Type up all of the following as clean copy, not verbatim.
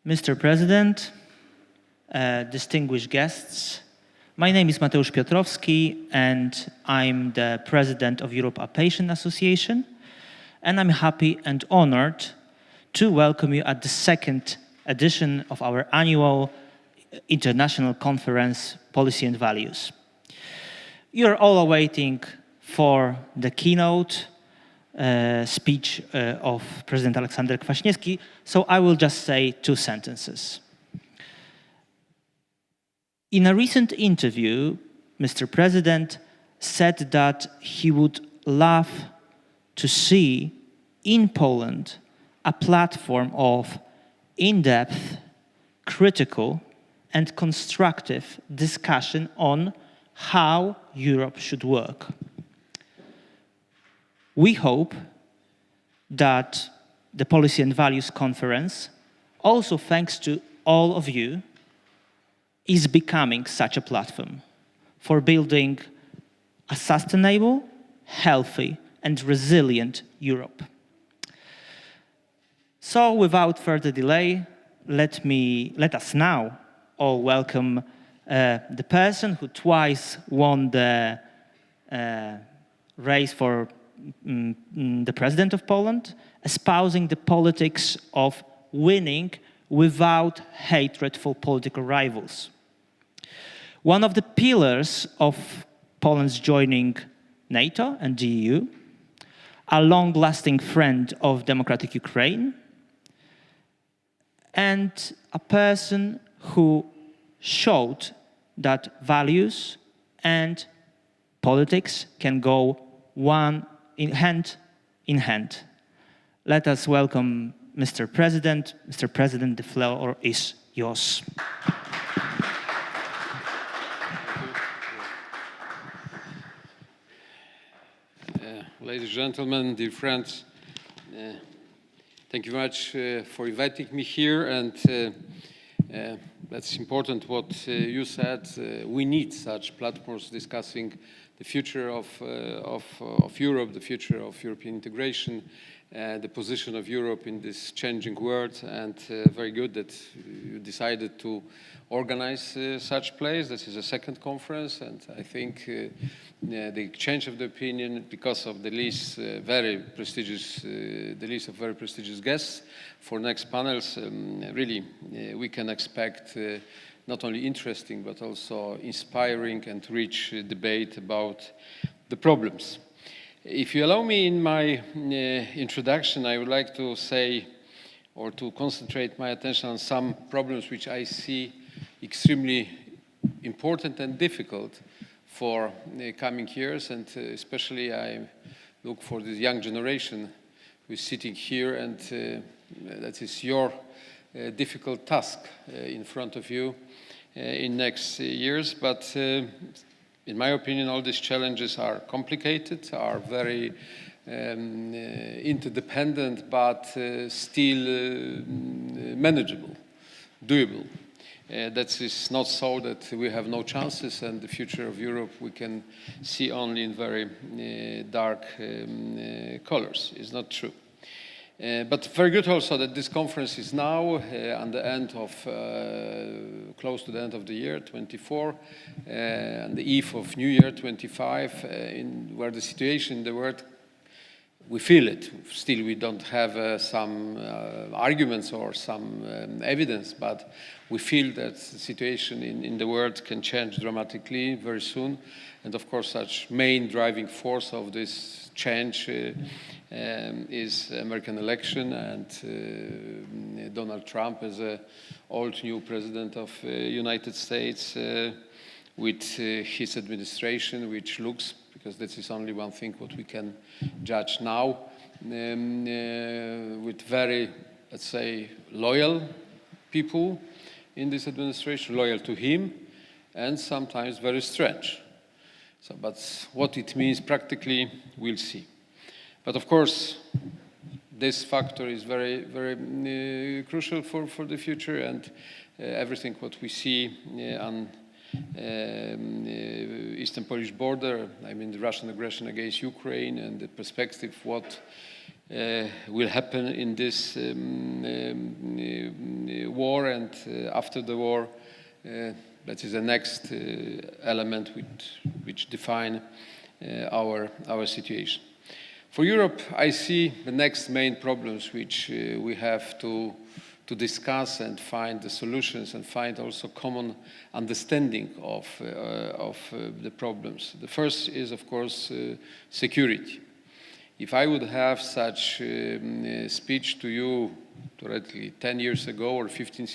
Mr. President, distinguished guests, my name is Mateusz Piotrowski and I'm the President of Europe Patient Association, and I'm happy and honored to welcome you at the second edition of our annual international conference, Policy and Values. You're all waiting for the keynote speech of President Aleksander Kwasniewski, so I will just say two sentences. In a recent interview, Mr. President said that he would love to see in Poland a platform of in-depth, critical, and constructive discussion on how Europe should work. We hope that the Policy and Values Conference, also thanks to all of you, is becoming such a platform for building a sustainable, healthy, and resilient Europe. So, without further delay, let us now all welcome the person who twice won the race for the President of Poland, espousing the politics of winning without hatred for political rivals. One of the pillars of Poland's joining NATO and the EU, a long-lasting friend of democratic Ukraine, and a person who showed that values and politics can go hand in hand. Let us welcome Mr. President. Mr. President, the floor is yours. Ladies and gentlemen, dear friends, thank you very much for inviting me here. And that's important what you said. We need such platforms discussing the future of Europe, the future of European integration, the position of Europe in this changing world, and very good that you decided to organize such place. This is a second conference, and I think the exchange of the opinion, because of the list, very prestigious, the list of very prestigious guests for next panels, really we can expect not only interesting but also inspiring and rich debate about the problems. If you allow me, in my introduction, I would like to say or to concentrate my attention on some problems which I see extremely important and difficult for the coming years, and especially I look for this young generation who is sitting here, and that is your difficult task in front of you in next years. But in my opinion, all these challenges are complicated, are very interdependent, but still manageable, doable. That is not so that we have no chances, and the future of Europe we can see only in very dark colors. It's not true. But very good also that this conference is now on the end of, close to the end of the year, 24, on the eve of New Year, 25, where the situation in the world, we feel it. Still, we don't have some arguments or some evidence, but we feel that the situation in the world can change dramatically very soon. And of course, such main driving force of this change is American election, and Donald Trump as an old new president of United States with his administration, which looks, because this is only one thing what we can judge now, with very, let's say, loyal people in this administration, loyal to him, and sometimes very strange. So, but what it means practically, we'll see. But of course, this factor is very, very crucial for the future, and everything what we see on eastern Polish border, I mean the Russian aggression against Ukraine and the perspective what will happen in this war, and after the war. That is the next element which define our situation. For Europe, I see the next main problems which we have to discuss and find the solutions and find also common understanding of the problems. The first is, of course, security. If I would have such speech to you theoretically 10 years ago or 15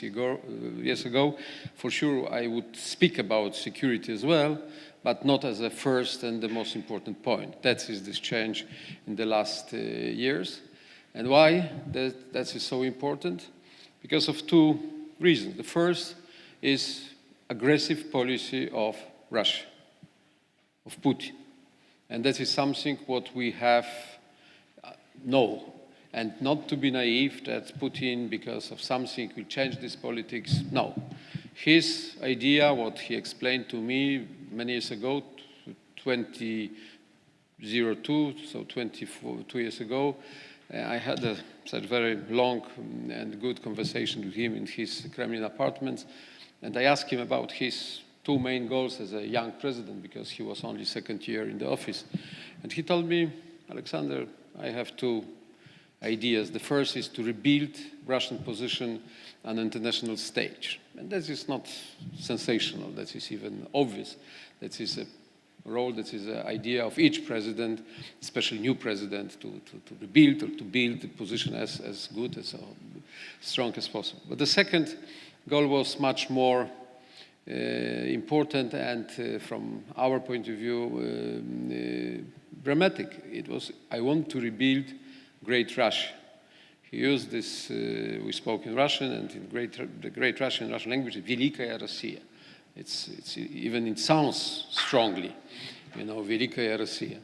years ago, for sure I would speak about security as well, but not as a first and the most important point. That is this change in the last years. And why that is so important? Because of two reasons. The first is aggressive policy of Russia, of Putin. And that is something what we have know. And not to be naive that Putin, because of something, will change this politics. No. His idea, what he explained to me many years ago, 2002, so 2 years ago, I had such very long and good conversation with him in his Kremlin apartment. And I asked him about his two main goals as a young president, because he was only second year in the office. And he told me, Alexander, I have two ideas. The first is to rebuild Russian position on the international stage. And that is not sensational, that is even obvious. That is a role, that is an idea of each president, especially new president, to rebuild or to build the position as good, as strong as possible. But the second goal was much more important and from our point of view dramatic. It was, I want to rebuild Great Russia. He used this, we spoke in Russian, and in the Great Russian language, Velikaya Rossiya. It's even it sounds strongly, you know, Velikaya Rossiya.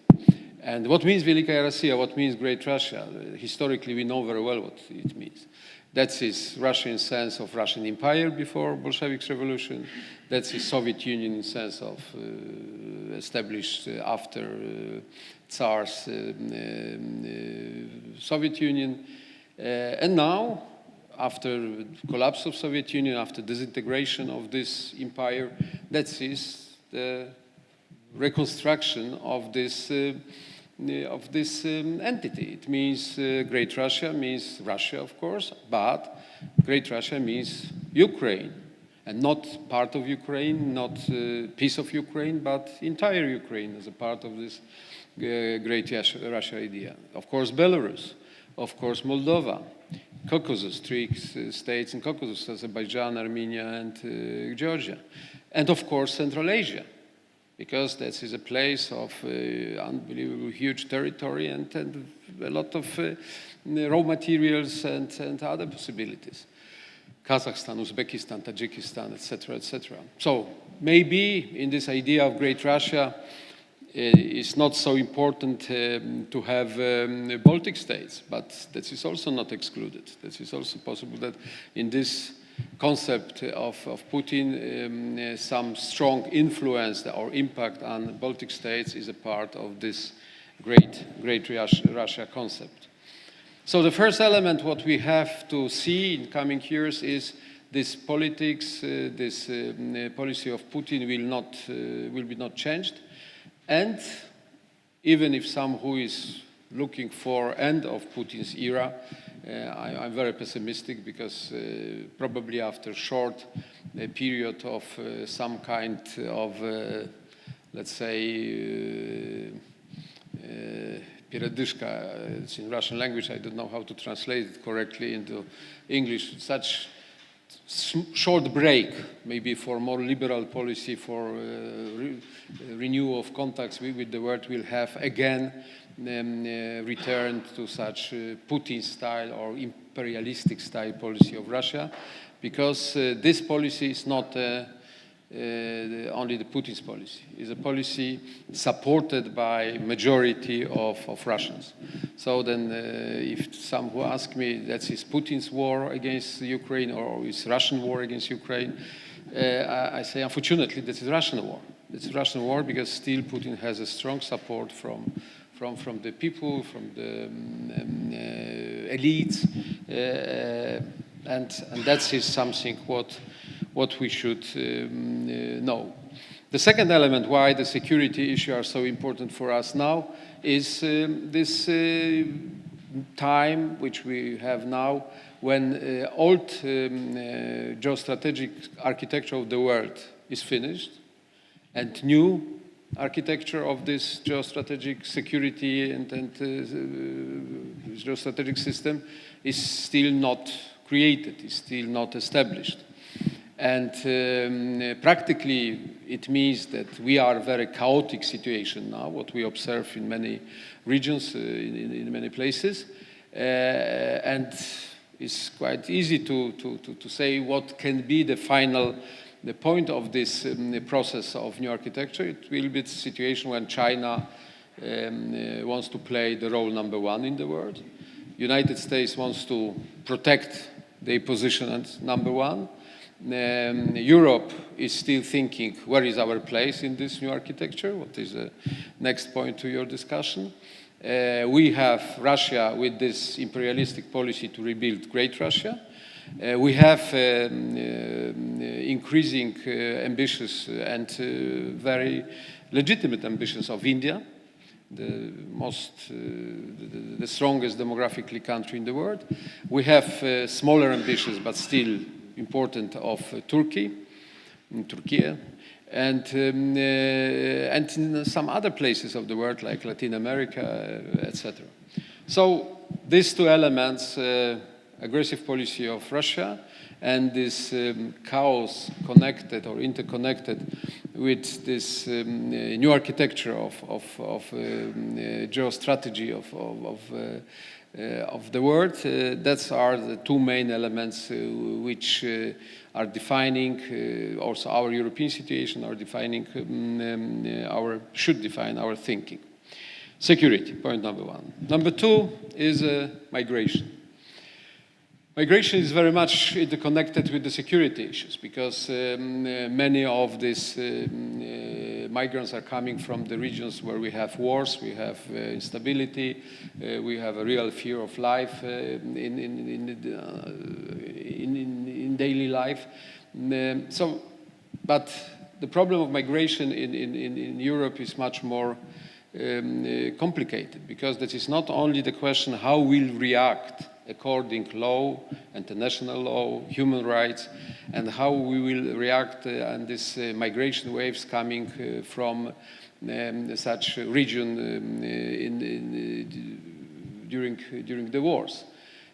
And what means Velikaya Rossiya? What means Great Russia? Historically, we know very well what it means. That's his Russian sense of Russian Empire before Bolshevik Revolution. That's the Soviet Union in sense of established after Tsar's Soviet Union. And now, after the collapse of Soviet Union, after disintegration of this empire, that is the reconstruction of this entity. It means Great Russia means Russia, of course, but Great Russia means Ukraine, and not part of Ukraine, not piece of Ukraine, but entire Ukraine as a part of this Great Russia idea. Of course, Belarus, of course, Moldova, Caucasus, three states in Caucasus, Azerbaijan, Armenia, and Georgia, and of course, Central Asia, because that is a place of unbelievable huge territory and a lot of raw materials and other possibilities. Kazakhstan, Uzbekistan, Tajikistan, etc., etc. So maybe in this idea of Great Russia, it's not so important to have Baltic states, but that is also not excluded. That is also possible that in this concept of Putin, some strong influence or impact on Baltic states is a part of this great Russia concept. So the first element what we have to see in coming years is this politics, this policy of Putin will be not changed. And even if some who is looking for end of Putin's era, I'm very pessimistic, because probably after a short period of some kind of, let's say, передышка, it's in Russian language, I don't know how to translate it correctly into English, such short break, maybe for more liberal policy, for renewal of contacts with the world, will have again returned to such Putin style or imperialistic style policy of Russia, because this policy is not only the Putin's policy. It's a policy supported by majority of Russians. So then if some who ask me, that's is Putin's war against Ukraine or is Russian war against Ukraine, I say, unfortunately, this is Russian war. It's a Russian war because still Putin has a strong support from from the people, from the elites, and that is something what we should know. The second element why the security issues are so important for us now is this time which we have now when old geostrategic architecture of the world is finished and new architecture of this geostrategic security and geostrategic system is still not created, is still not established. And practically, it means that we are a very chaotic situation now, what we observe in many regions, in many places. And it's quite easy to say what can be the point of this process of new architecture. It will be the situation when China wants to play the role number one in the world. United States wants to protect their position as number one. Europe is still thinking, where is our place in this new architecture? What is the next point to your discussion? We have Russia with this imperialistic policy to rebuild Great Russia. We have increasing ambitious and very legitimate ambitions of India, the strongest demographically country in the world. We have smaller ambitions, but still important of Turkey, and in some other places of the world like Latin America, etc. So these two elements, aggressive policy of Russia and this chaos connected or interconnected with this new architecture of geostrategy of the world, that are the two main elements which are defining also our European situation, are defining should define our thinking. Security, point number one. Number two is migration. Migration is very much interconnected with the security issues because many of these migrants are coming from the regions where we have wars, we have instability, we have a real fear of life in daily life. But the problem of migration in Europe is much more complicated because that is not only the question how we'll react according to law, international law, human rights, and how we will react on these migration waves coming from such region during the wars.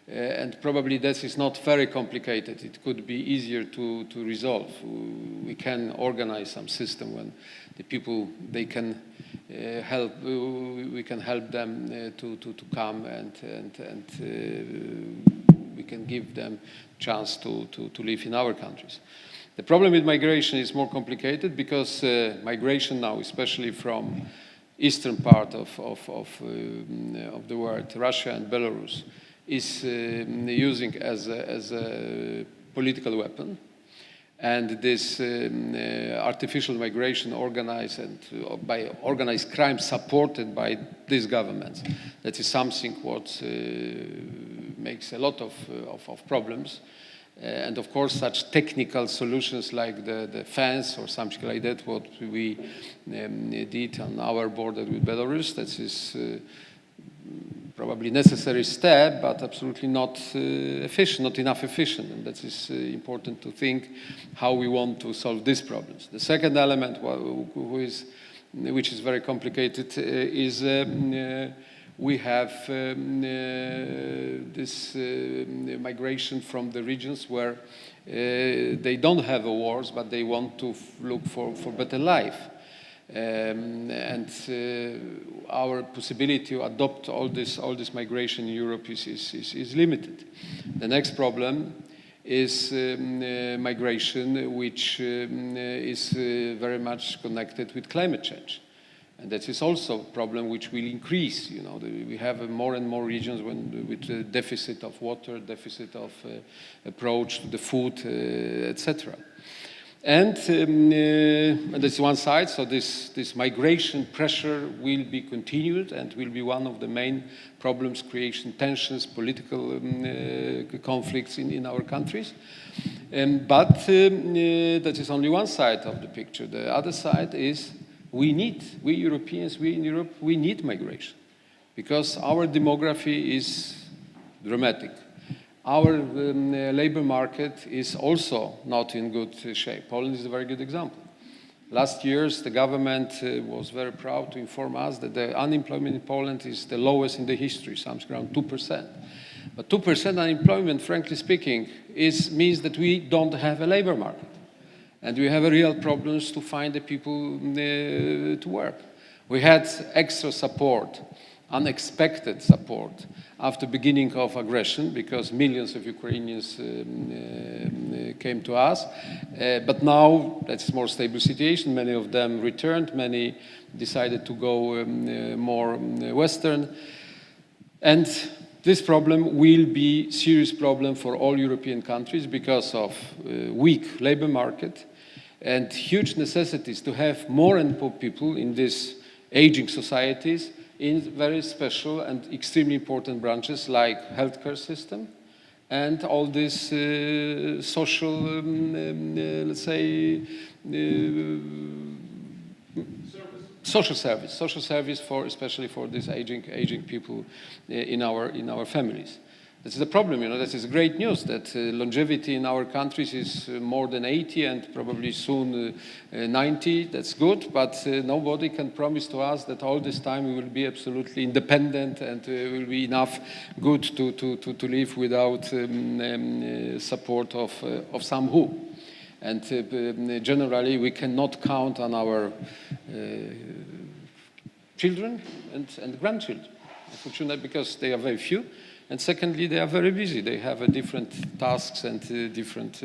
And probably this is not very complicated. It could be easier to resolve. We can organize some system when the people, they can help, we can help them to come and we can give them chance to live in our countries. The problem with migration is more complicated because migration now, especially from eastern part of the world, Russia and Belarus, is using as a political weapon. And this artificial migration organized by organized crime supported by these governments, that is something what makes a lot of problems. And of course, such technical solutions like the fence or something like that, what we did on our border with Belarus, that is probably necessary step, but absolutely not efficient, not enough efficient. And that is important to think how we want to solve these problems. The second element, which is very complicated, is we have this migration from the regions where they don't have wars, but they want to look for better life. And our possibility to adopt all this migration in Europe is limited. The next problem is migration, which is very much connected with climate change. And that is also a problem which will increase. You know, we have more and more regions with a deficit of water, deficit of approach to the food, etc. And that's one side, so this migration pressure will be continued and will be one of the main problems, creation tensions, political conflicts in our countries. But that is only one side of the picture. The other side is we Europeans, we in Europe, we need migration because our demography is dramatic. Our labor market is also not in good shape. Poland is a very good example. Last year, the government was very proud to inform us that the unemployment in Poland is the lowest in the history, something around 2%. But 2% unemployment, frankly speaking, means that we don't have a labor market. And we have real problems to find the people to work. We had extra support, unexpected support after beginning of aggression because millions of Ukrainians came to us. But now that's more stable situation. Many of them returned. Many decided to go more Western. And this problem will be a serious problem for all European countries because of weak labor market and huge necessities to have more and more people in these aging societies in very special and extremely important branches like healthcare system and all this social, let's say, social service for especially for these aging people in our families. This is the problem, this is great news that longevity in our countries is more than 80 and probably soon 90. That's good, but nobody can promise to us that all this time we will be absolutely independent and will be enough good to live without support of some who. And generally, we cannot count on our children and grandchildren, unfortunately, because they are very few. And secondly, they are very busy. They have different tasks and different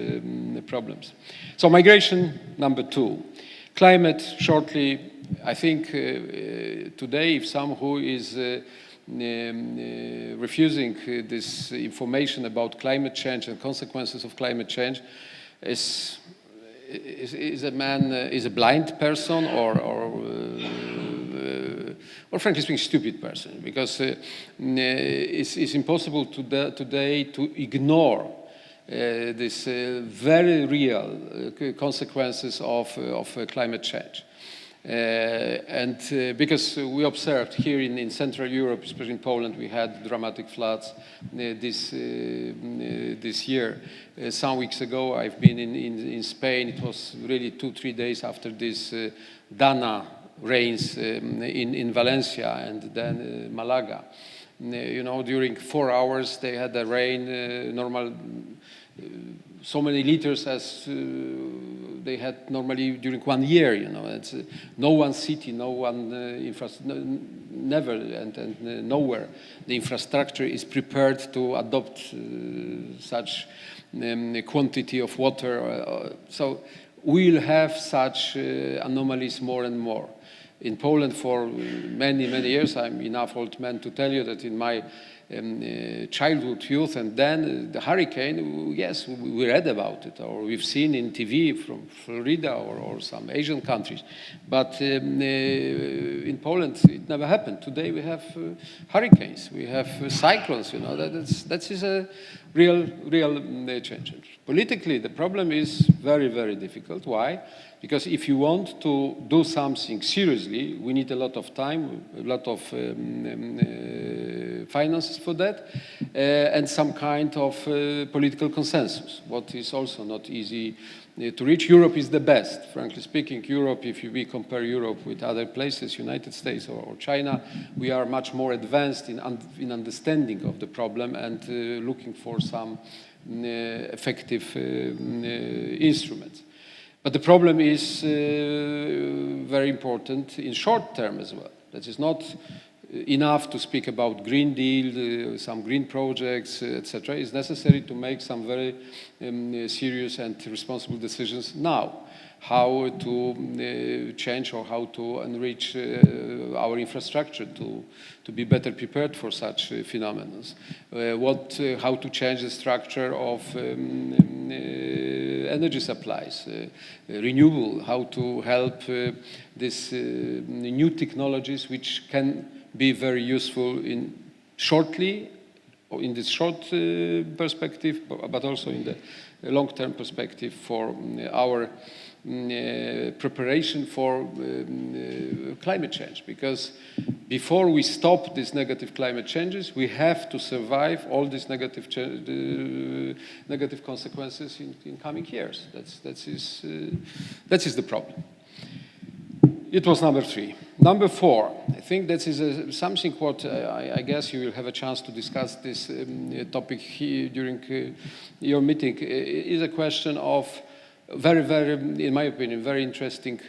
problems. So migration, number 2. Climate, shortly, I think today, if someone who is refusing this information about climate change and consequences of climate change is a blind person or frankly speaking, stupid person, because it's impossible today to ignore these very real consequences of climate change. And because we observed here in Central Europe, especially in Poland, we had dramatic floods this year. Some weeks ago, I've been in Spain. It was really 2-3 days after this Dana rains in Valencia and then Malaga. During 4 hours, they had the rain normal. So many liters as they had normally during 1 year, It's no one city, no one never and nowhere the infrastructure is prepared to adopt such quantity of water. So we'll have such anomalies more and more. In Poland for many, many years, I'm enough old man to tell you that in my childhood, youth, and then the hurricane, yes, we read about it, or we've seen in TV from Florida or some Asian countries. But in Poland, it never happened. Today we have hurricanes, we have cyclones, that is a real change. Politically, the problem is very, very difficult. Why? Because if you want to do something seriously, we need a lot of time, a lot of finances for that, and some kind of political consensus, what is also not easy to reach. Europe is the best, frankly speaking. Europe, if we compare Europe with other places, United States or China, we are much more advanced in understanding of the problem and looking for some effective instruments. But the problem is very important in short term as well. That is not enough to speak about Green Deal, some green projects, etc. It's necessary to make some very serious and responsible decisions now. how to change or how to enrich our infrastructure to be better prepared for such phenomena. How to change the structure of energy supplies, renewable, how to help these new technologies which can be very useful in this short perspective, but also in the long-term perspective for our preparation for climate change. Because before we stop these negative climate changes, we have to survive all these negative consequences in coming years. That is the problem. It was number 3. Number 4, I think that is something what I guess you will have a chance to discuss this topic here during your meeting, is a question of very, in my opinion, very interesting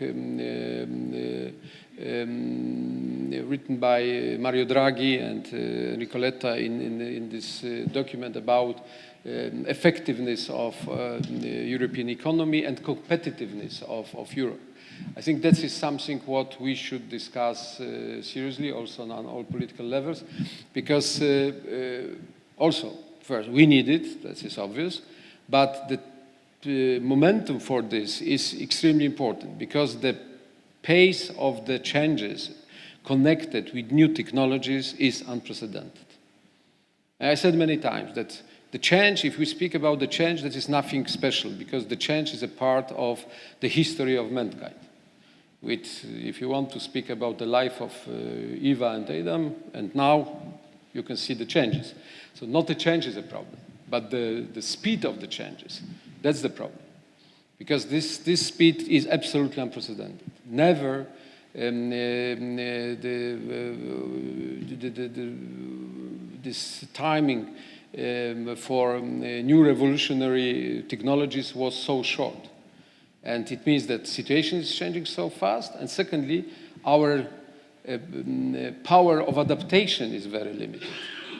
written by Mario Draghi and Nicoletta in this document about effectiveness of the European economy and competitiveness of Europe. I think that is something what we should discuss seriously, also on all political levels, because also, first, we need it, that is obvious, but the momentum for this is extremely important, because the pace of the changes connected with new technologies is unprecedented. And I said many times that the change, if we speak about the change, that is nothing special, because the change is a part of the history of mankind. If you want to speak about the life of Eva and Adam, and now you can see the changes. So not the change is a problem, but the speed of the changes, that's the problem. Because this speed is absolutely unprecedented. Never this timing for new revolutionary technologies was so short. And it means that the situation is changing so fast. And secondly, our power of adaptation is very limited.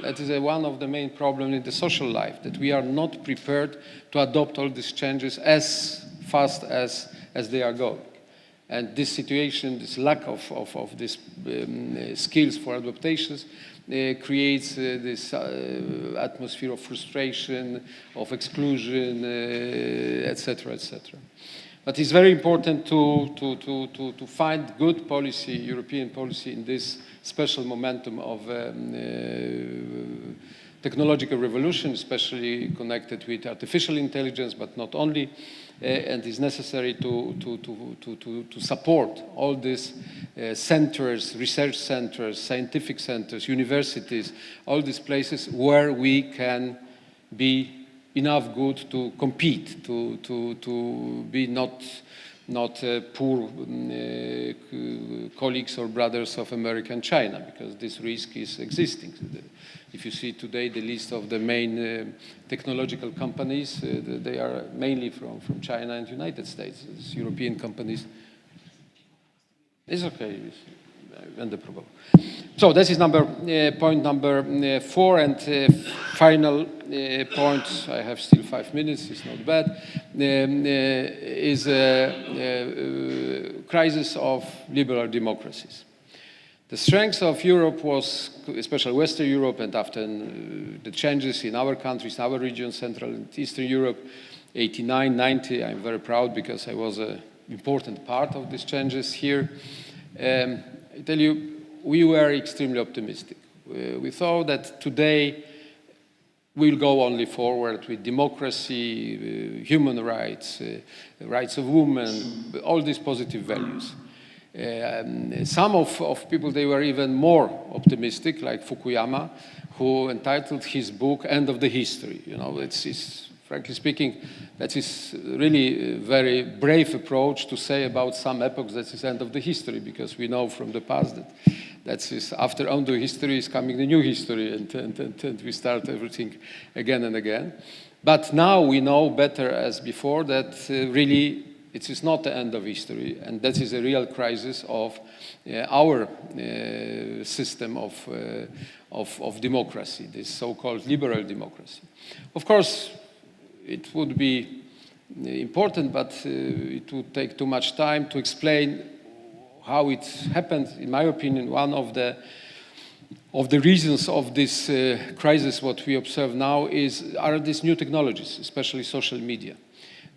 That is one of the main problems in the social life, that we are not prepared to adopt all these changes as fast as they are going. And this situation, this lack of these skills for adaptations creates this atmosphere of frustration, of exclusion, etc., etc. But it's very important to find good policy, European policy, in this special momentum of technological revolution, especially connected with artificial intelligence, but not only. And it's necessary to support all these centers, research centers, scientific centers, universities, all these places where we can be enough good to compete, to be not poor colleagues or brothers of America and China, because this risk is existing. If you see today the list of the main technological companies, they are mainly from China and United States. It's European companies. It's okay. So this is point number 4, and final point, I have still 5 minutes, it's not bad, is a crisis of liberal democracies. The strength of Europe was, especially Western Europe, and after the changes in our countries, our region, Central and Eastern Europe, 89, 90, I'm very proud because I was an important part of these changes here. I tell you, we were extremely optimistic. We thought that today we'll go only forward with democracy, human rights, rights of women, all these positive values. Some of people, they were even more optimistic, like Fukuyama, who entitled his book "End of the History." You know, it's frankly speaking, that is really a very brave approach to say about some epochs that is end of the history, because we know from the past that is after end of history is coming the new history, and we start everything again and again. But now we know better as before that really it is not the end of history, and that is a real crisis of our system of democracy, this so-called liberal democracy. Of course, it would be important, but it would take too much time to explain how it happened. In my opinion, one of the reasons of this crisis, what we observe now, are these new technologies, especially social media.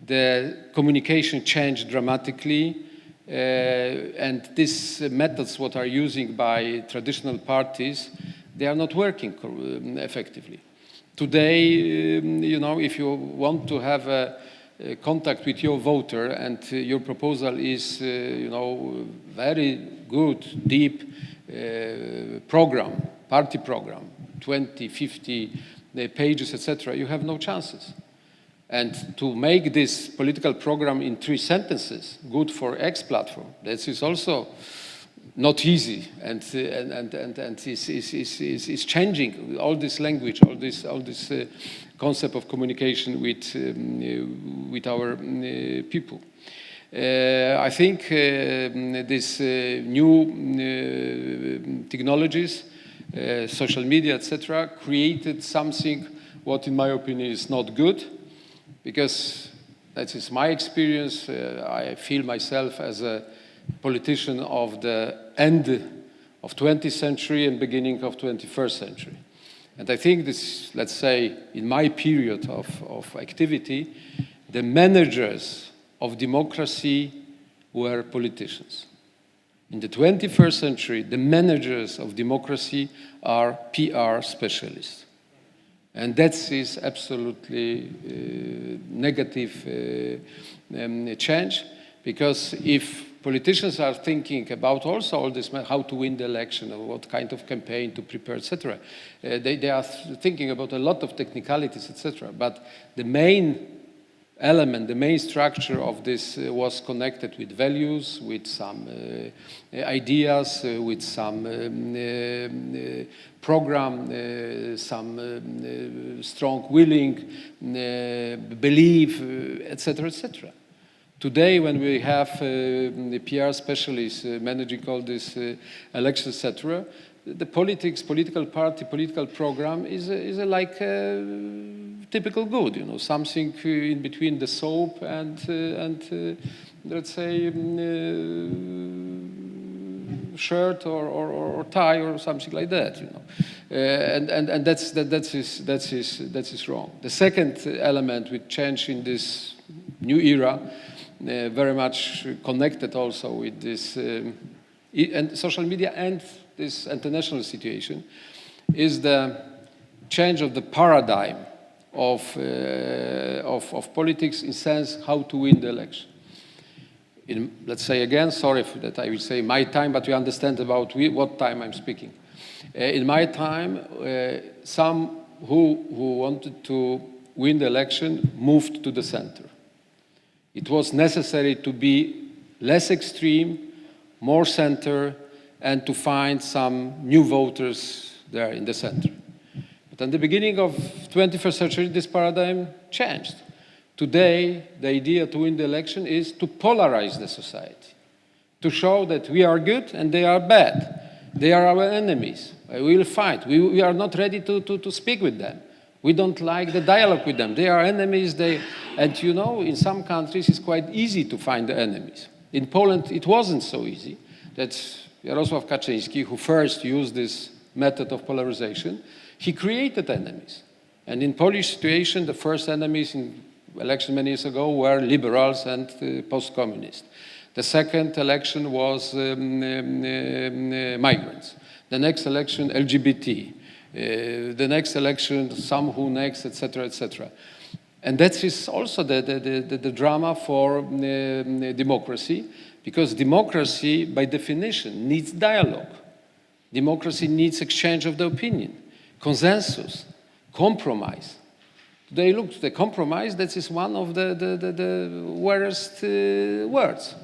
The communication changed dramatically, and these methods, what are using by traditional parties, they are not working effectively. Today, you know, if you want to have a contact with your voter and your proposal is, you know, very good, deep program, party program, 20, 50 pages, etc., you have no chances. And to make this political program in 3 sentences, good for X platform, that is also not easy, and is changing all this language, all this concept of communication with our people. I think these new technologies, social media, etc., created something what, in my opinion, is not good, because that is my experience. I feel myself as a politician of the end of 20th century and beginning of 21st century. And I think this, let's say, in my period of activity, the managers of democracy were politicians. In the 21st century, the managers of democracy are PR specialists. And that is absolutely negative change, because if politicians are thinking about also all this, how to win the election, or what kind of campaign to prepare, etc., they are thinking about a lot of technicalities, etc. But the main element, the main structure of this was connected with values, with some ideas, with some program, some strong willing, belief, etc., etc. Today, when we have the PR specialists managing all this elections, etc., the political party, political program is like typical good, you know, something in between the soap and let's say shirt or tie or something like that, you know, and that is wrong. The second element which changed in this new era, very much connected also with this and social media and this international situation, is the change of the paradigm of politics in sense how to win the election. Let's say again, sorry that I will say my time, but you understand about what time I'm speaking. In my time, some who wanted to win the election moved to the center. It was necessary to be less extreme, more center, and to find some new voters there in the center. But at the beginning of 21st century, this paradigm changed. Today, the idea to win the election is to polarize the society, to show that we are good and they are bad. They are our enemies. We will fight. We are not ready to speak with them. We don't like the dialogue with them. They are enemies. And you know, in some countries, it's quite easy to find the enemies. In Poland, it wasn't so easy. That's Jarosław Kaczyński, who first used this method of polarization. He created enemies. And in Polish situation, the first enemies in election many years ago were liberals and post-communists. The second election was migrants. The next election, LGBT. The next election, some who next, etc., etc. And that is also the drama for democracy, because democracy, by definition, needs dialogue. Democracy needs exchange of the opinion, consensus, compromise. Today, look, the compromise, that is one of the worst words.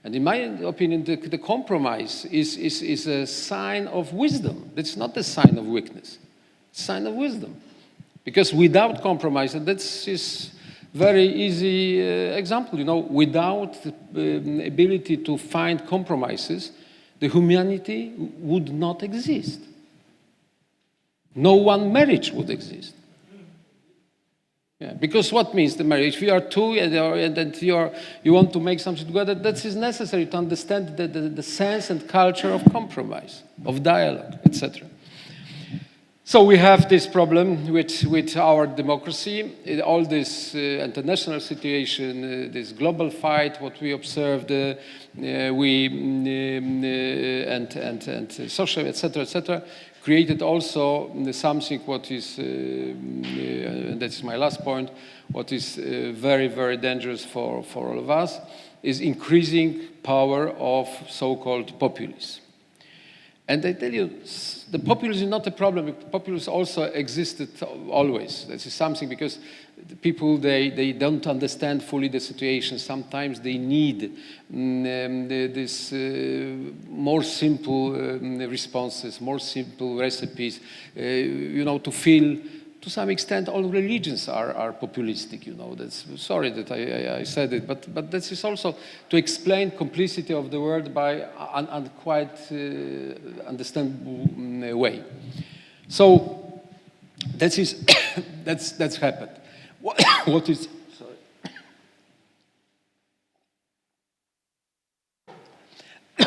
And in my opinion, the compromise is a sign of wisdom. It's not a sign of weakness. It's a sign of wisdom. Because without compromise, and that's is very easy example, you know, without the ability to find compromises, the humanity would not exist. No one marriage would exist. Yeah, because what means the marriage? If you are two and you want to make something together, that is necessary to understand the sense and culture of compromise, of dialogue, etc. So we have this problem with our democracy, all this international situation, this global fight, what we observed, and social, etc., created also something what is, and that's my last point, what is very, very dangerous for all of us, is increasing power of so-called populists. And I tell you, the populism is not a problem. Populism also existed always. This is something because the people, they don't understand fully the situation. Sometimes they need this more simple responses, more simple recipes, to feel, to some extent, all religions are populistic, That's, sorry that I said it, but this is also to explain complicity of the world by a quite understandable way. So that is that's happened. What is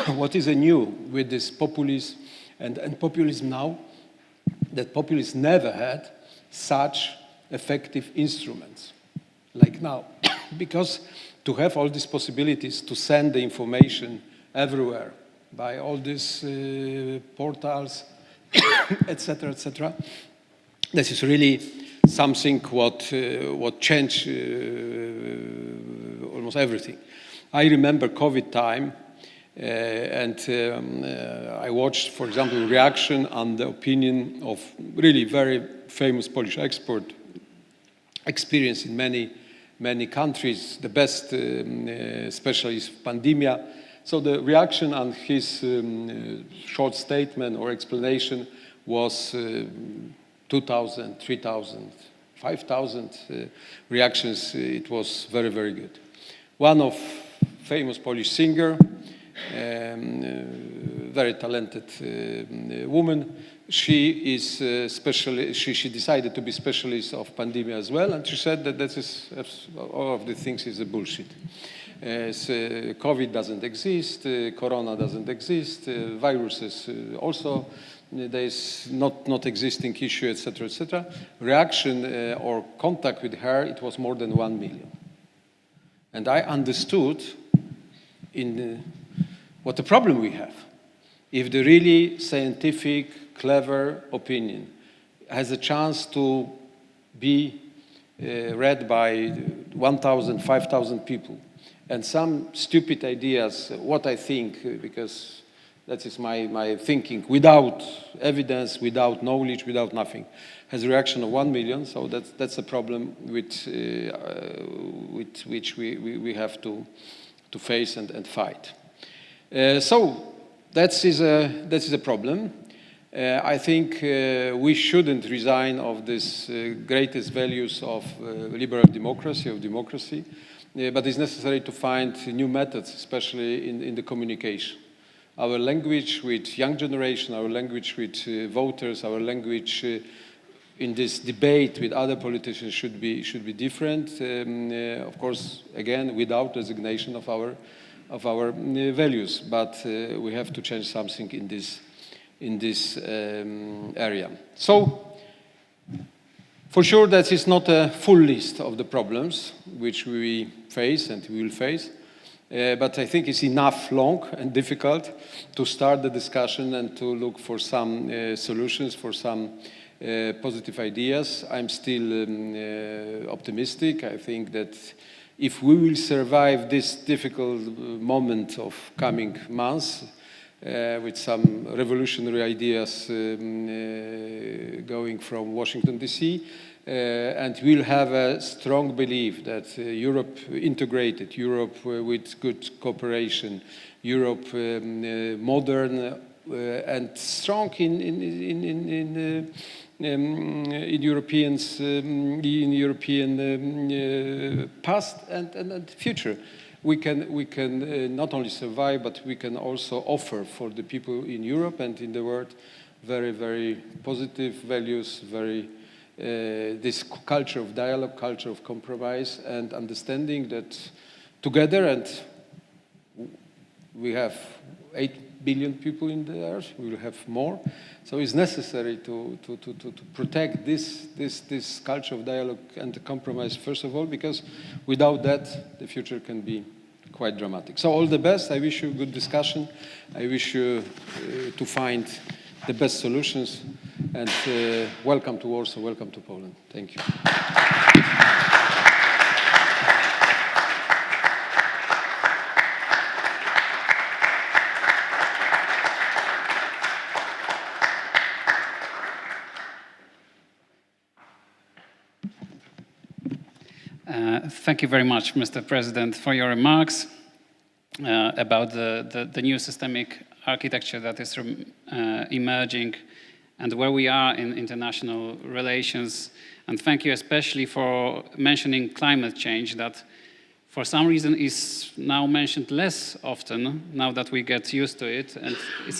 what is new with this populism and populism now? That populists never had such effective instruments like now, because to have all these possibilities to send the information everywhere by all these portals, etc., this is really something what changed almost everything. I remember COVID time, and I watched, for example, reaction and the opinion of really very famous Polish expert, experienced in many countries, the best specialist pandemia. So the reaction on his short statement or explanation was 2,000, 3,000, 5,000 reactions. It was very, very good. One of famous Polish singer, very talented woman. She is she decided to be specialist of pandemic as well, and she said that all of the things is a bullshit. COVID doesn't exist, Corona doesn't exist, viruses also there is not existing issue, etc., etc. Reaction or contact with her, it was more than 1 million, and I understood what the problem we have. If the really scientific, clever opinion has a chance to be read by 1,000, 5,000 people, and some stupid ideas, what I think, because that is my thinking, without evidence, without knowledge, without nothing, has a reaction of 1 million, so that's a problem with which we have to face and fight. So that is a problem. I think we shouldn't resign of this greatest values of liberal democracy, but it's necessary to find new methods, especially in the communication. Our language with young generation, our language with voters, our language in this debate with other politicians should be different. Of course, again, without resignation of our values, but we have to change something in this area. So, for sure, that is not a full list of the problems which we face and we will face, but I think it's enough long and difficult to start the discussion and to look for some solutions, for some positive ideas. I'm still optimistic. I think that if we will survive this difficult moment of coming months, with some revolutionary ideas going from Washington, D.C., and we'll have a strong belief that Europe integrated, Europe with good cooperation, Europe modern and strong in European past and future. We can not only survive, but we can also offer for the people in Europe and in the world very, very positive values, very this culture of dialogue, culture of compromise, and understanding that together, and we have 8 billion people in the earth, we will have more. So it's necessary to protect this culture of dialogue and compromise, first of all, because without that, the future can be quite dramatic. So all the best. I wish you good discussion. I wish you to find the best solutions. And welcome to Warsaw, welcome to Poland. Thank you. Thank you very much, Mr. President, for your remarks about the new systemic architecture that is emerging and where we are in international relations. And thank you especially for mentioning climate change, that for some reason is now mentioned less often now that we get used to it, and it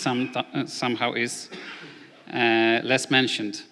somehow is less mentioned.